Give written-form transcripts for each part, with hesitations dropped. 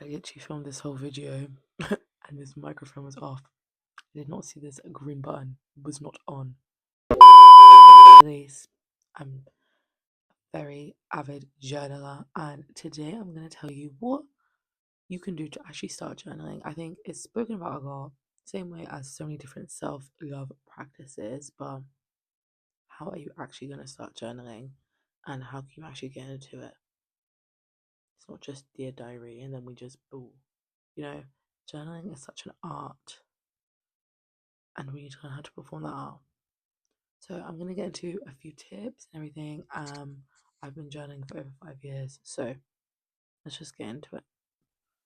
I literally filmed this whole video and this microphone was off. I did not see this green button was not on. Anyways, I'm a very avid journaler, and today I'm going to tell you what you can do to actually start journaling. I think it's spoken about a lot, same way as so many different self-love practices, but how are you actually going to start journaling and how can you actually get into it? It's not just dear diary and then we just boo. You know, journaling is such an art and we need to learn how to perform that art. So I'm gonna get into a few tips and everything. I've been journaling for over 5 years, so let's just get into it.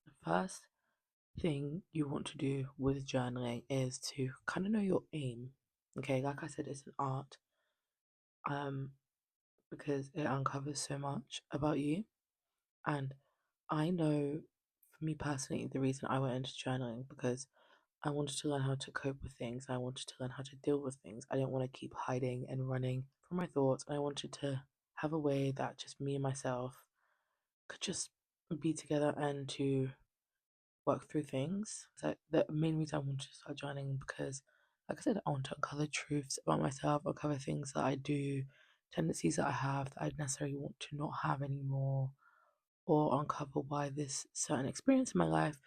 The first thing you want to do with journaling is to kind of know your aim. Okay, like I said, it's an art. Um, because it uncovers so much about you. And I know for me personally, the reason I went into journaling because I wanted to learn how to cope with things. I wanted to learn how to deal with things. I didn't want to keep hiding and running from my thoughts. I wanted to have a way that just me and myself could just be together and to work through things. So the main reason I wanted to start journaling because, like I said, I want to uncover truths about myself, uncover things that I do, tendencies that I have that I necessarily want to not have anymore, or uncover why this certain experience in my life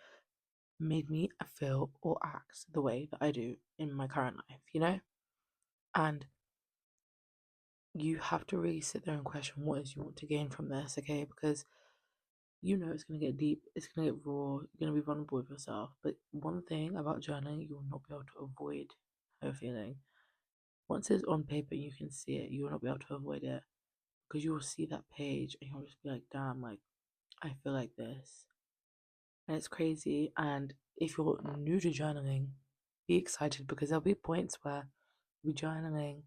made me feel or act the way that I do in my current life, you know? And you have to really sit there and question what is you want to gain from this, okay? Because you know it's going to get deep, it's going to get raw, you're going to be vulnerable with yourself. But one thing about journaling, you will not be able to avoid how you're feeling. Once it's on paper, you can see it, you will not be able to avoid it because you will see that page and you'll just be like, damn, like, I feel like this. And it's crazy. And if you're new to journaling, be excited because there'll be points where you'll be journaling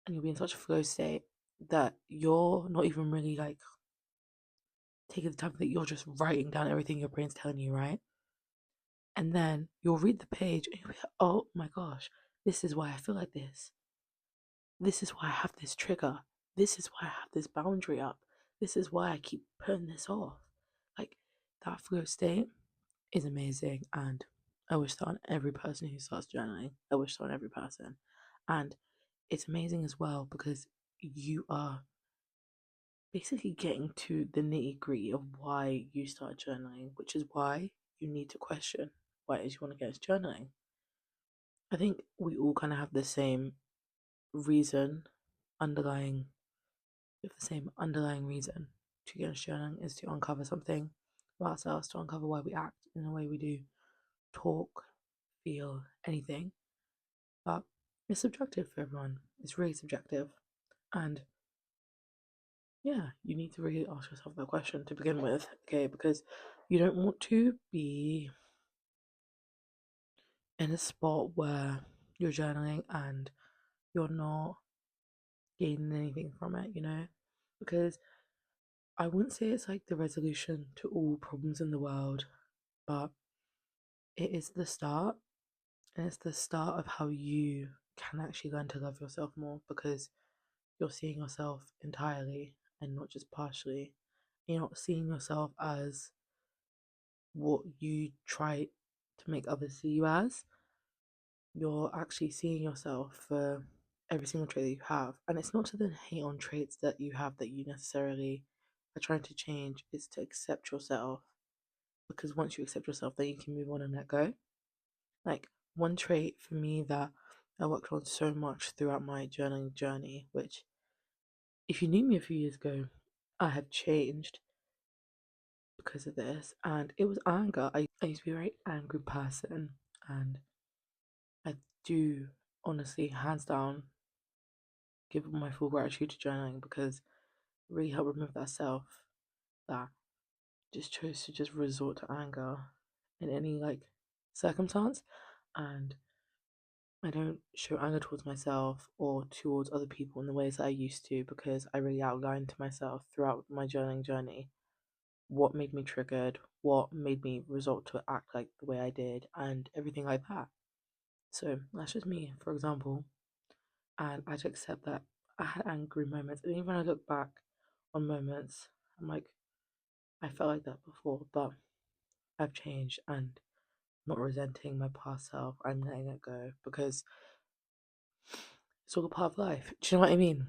and you'll be in such a flow state that you're not even really like taking the time that you're just writing down everything your brain's telling you, right? And then you'll read the page and you'll be like, oh my gosh, this is why I feel like this. This is why I have this trigger. This is why I have this boundary up. This is why I keep putting this off. Like that flow state is amazing. And I wish that on every person who starts journaling. I wish that on every person. And it's amazing as well because you are basically getting to the nitty gritty of why you start journaling, which is why you need to question why it is you want to get into journaling. I think we all kind of have the same reason underlying, we have the same underlying reason to get into journaling is to uncover something about ourselves, to uncover why we act in the way we do, talk, feel, anything. But it's subjective for everyone. It's really subjective. And yeah, you need to really ask yourself that question to begin with, okay? Because you don't want to be in a spot where you're journaling and you're not gaining anything from it, you know? Because I wouldn't say it's like the resolution to all problems in the world, but it is the start. And it's the start of how you can actually learn to love yourself more because you're seeing yourself entirely and not just partially. You're not seeing yourself as what you try to make others see you as. You're actually seeing yourself for every single trait that you have. And it's not to then hate on traits that you have that you necessarily are trying to change, it's to accept yourself. Because once you accept yourself, then you can move on and let go. Like one trait for me that I worked on so much throughout my journaling journey, which if you knew me a few years ago, I have changed because of this. And it was anger. I used to be a very angry person and I do honestly, hands down, give my full gratitude to journaling because it really helped remove that self that just chose to just resort to anger in any like circumstance. And I don't show anger towards myself or towards other people in the ways that I used to because I really outlined to myself throughout my journaling journey what made me triggered, what made me resort to act like the way I did, and everything like that. So that's just me, for example. And I had to accept that I had angry moments. And even when I look back on moments, I'm like, I felt like that before, but I've changed and not resenting my past self. I'm letting it go because it's all a part of life. Do you know what I mean?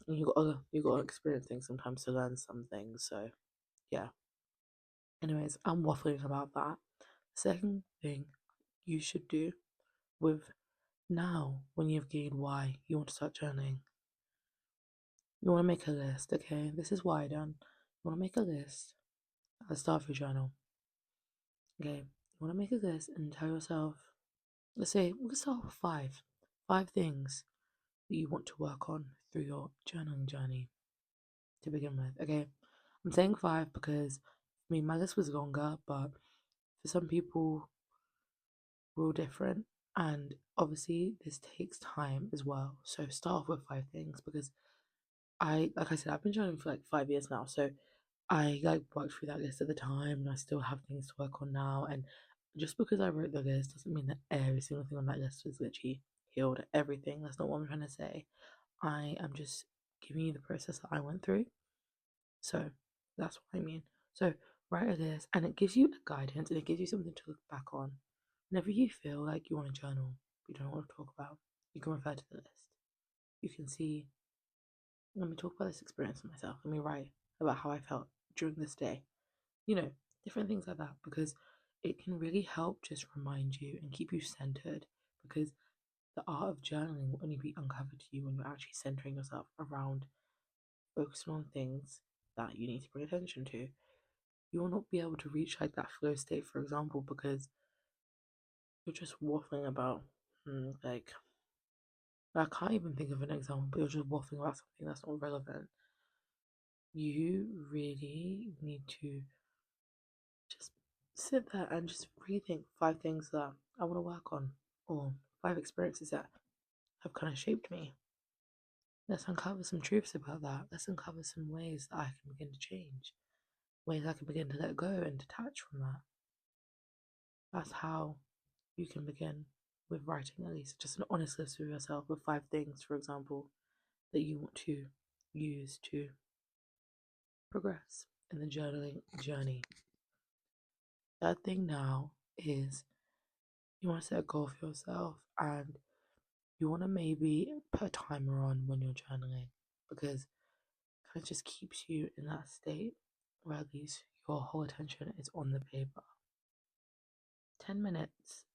And you gotta experience things sometimes to learn some things. So yeah. Anyways, I'm waffling about that. Second thing you should do with now when you've gained why you want to start journaling, you want to make a list. Okay, this is why I done. You want to make a list at the start of your journal. Okay, you want to make a list and tell yourself, let's say we'll start with five things that you want to work on through your journaling journey to begin with. Okay, I'm saying five because I mean my list was longer, but for some people, we're all different, and obviously this takes time as well. So start off with five things because like I said, I've been journaling for like 5 years now, so I like worked through that list at the time, and I still have things to work on now. And just because I wrote the list doesn't mean that every single thing on that list is literally healed. Everything. That's not what I'm trying to say. I am just giving you the process that I went through. So that's what I mean. So write a list, and it gives you a guidance, and it gives you something to look back on. Whenever you feel like you want to journal, but you don't know what to talk about, you can refer to the list. You can see, let me talk about this experience for myself. Let me write about how I felt during this day. You know, different things like that because it can really help just remind you and keep you centered because the art of journaling will only be uncovered to you when you're actually centering yourself around focusing on things that you need to pay attention to. You will not be able to reach like that flow state, for example, because you're just waffling about like I can't even think of an example, but you're just waffling about something that's not relevant. You really need to just sit there and just rethink five things that I want to work on, or five experiences that have kind of shaped me. Let's uncover some truths about that. Let's uncover some ways that I can begin to change, ways I can begin to let go and detach from that. That's how you can begin with writing, at least just an honest list with yourself with five things, for example, that you want to use to progress in the journaling journey. Third thing now is you want to set a goal for yourself, and you want to maybe put a timer on when you're journaling because it kind of just keeps you in that state where at least your whole attention is on the paper. 10 minutes,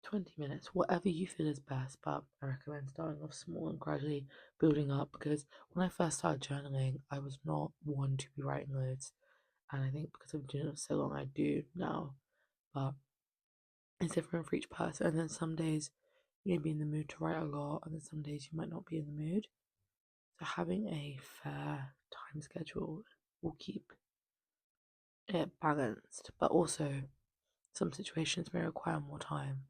20 minutes, whatever you feel is best, but I recommend starting off small and gradually building up because when I first started journaling, I was not one to be writing loads. And I think because I've been doing it so long, I do now. But it's different for each person. And then some days you may be in the mood to write a lot, and then some days you might not be in the mood. So having a fair time schedule will keep it balanced, but also some situations may require more time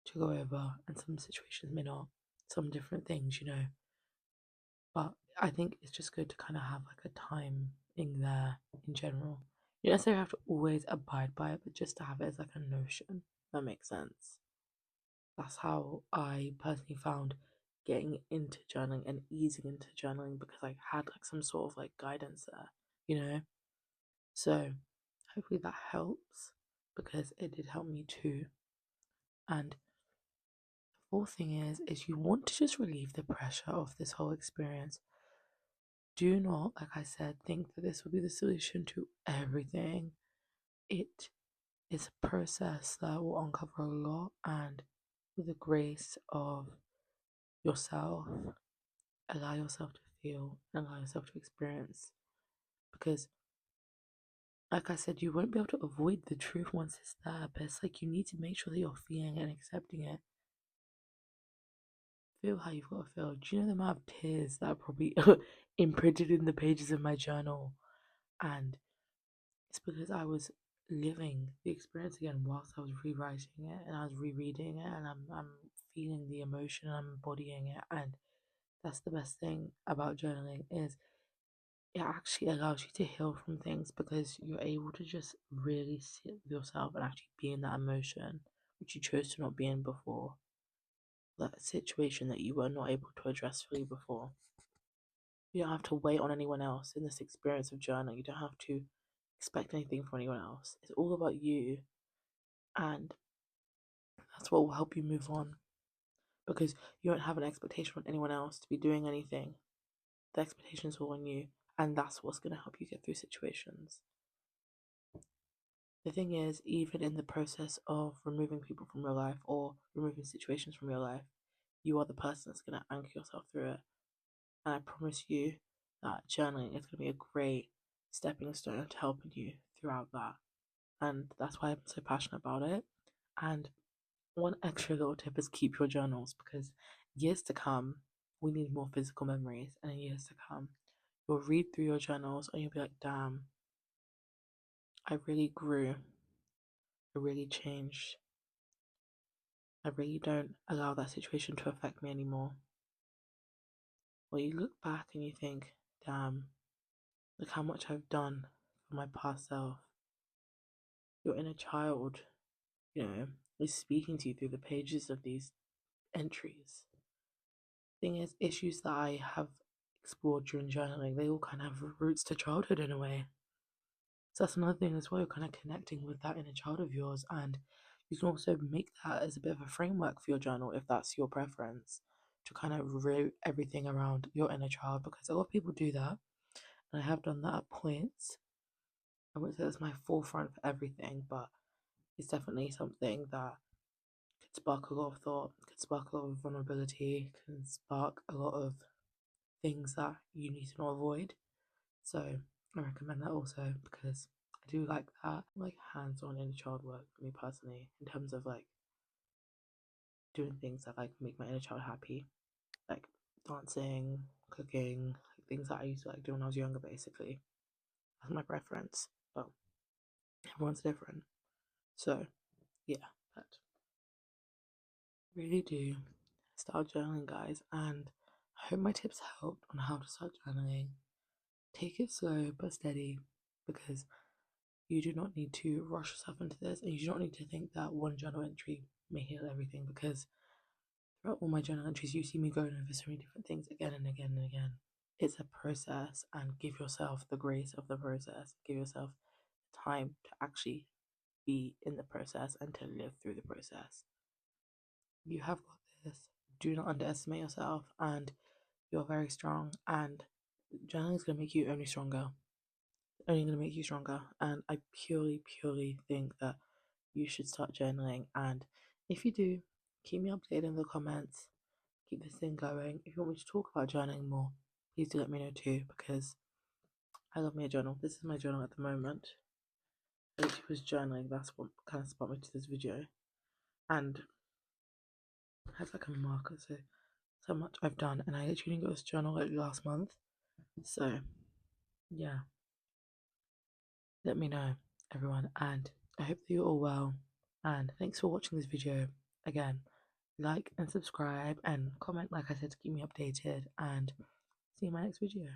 to go over, and some situations may not. Some different things, you know. But I think it's just good to kind of have like a time in there in general. You don't necessarily have to always abide by it, but just to have it as like a notion. That makes sense. That's how I personally found getting into journaling and easing into journaling because I had like some sort of like guidance there, you know? So hopefully that helps because it did help me too. And the fourth thing is you want to just relieve the pressure of this whole experience. Do not, like I said, think that this will be the solution to everything. It is a process that will uncover a lot, and with the grace of yourself, allow yourself to feel, allow yourself to experience. Because, like I said, you won't be able to avoid the truth once it's there, but it's like you need to make sure that you're feeling it and accepting it. Feel how you've got to feel. Do you know the amount of tears that are probably imprinted in the pages of my journal? And it's because I was living the experience again whilst I was rewriting it and I was rereading it, and I'm feeling the emotion and I'm embodying it. And that's the best thing about journaling is it actually allows you to heal from things because you're able to just really sit with yourself and actually be in that emotion which you chose to not be in before, that situation that you were not able to address fully before. You don't have to wait on anyone else in this experience of journaling. You don't have to expect anything from anyone else. It's all about you, and that's what will help you move on, because you don't have an expectation on anyone else to be doing anything. The expectations are on you, and that's what's going to help you get through situations. The thing is, even in the process of removing people from your life or removing situations from your life, you are the person that's going to anchor yourself through it. And I promise you that journaling is going to be a great stepping stone to helping you throughout that. And that's why I'm so passionate about it. And one extra little tip is keep your journals, because years to come, we need more physical memories. And in years to come, you'll read through your journals and you'll be like, damn, I really grew. I really changed. I really don't allow that situation to affect me anymore. Or you look back and you think, damn, look how much I've done for my past self. Your inner child, is speaking to you through the pages of these entries. Thing is, issues that I have explored during journaling, they all kind of have roots to childhood in a way. So that's another thing as well, you're kind of connecting with that inner child of yours, and you can also make that as a bit of a framework for your journal if that's your preference, to kind of root everything around your inner child, because a lot of people do that, and I have done that at points. I wouldn't say that's my forefront for everything, but it's definitely something that could spark a lot of thought, could spark a lot of vulnerability, can spark a lot of things that you need to not avoid. So I recommend that also, because I do like that, like hands-on inner child work for me personally, in terms of like doing things that like make my inner child happy, like dancing, cooking, like things that I used to like do when I was younger. Basically, that's my preference, but everyone's different. So yeah, but really do start journaling, guys, and I hope my tips helped on how to start journaling. Take it slow but steady, because you do not need to rush yourself into this, and you do not need to think that one journal entry may heal everything, because throughout all my journal entries, you see me going over so many different things again and again and again. It's a process, and give yourself the grace of the process. Give yourself time to actually be in the process and to live through the process. You have got this. Do not underestimate yourself, and you're very strong. And journaling is going to make you only stronger. Only going to make you stronger. And I purely think that you should start journaling. And if you do, keep me updated in the comments. Keep this thing going. If you want me to talk about journaling more, please do let me know too, because I love my journal. This is my journal at the moment. I literally was journaling. That's what kind of sparked me to this video. And it has like a marker, so much I've done. And I literally got this journal like last month. So yeah, let me know, everyone. And I hope that you're all well. And thanks for watching this video. Again, like and subscribe and comment, like I said, to keep me updated. And see you in my next video.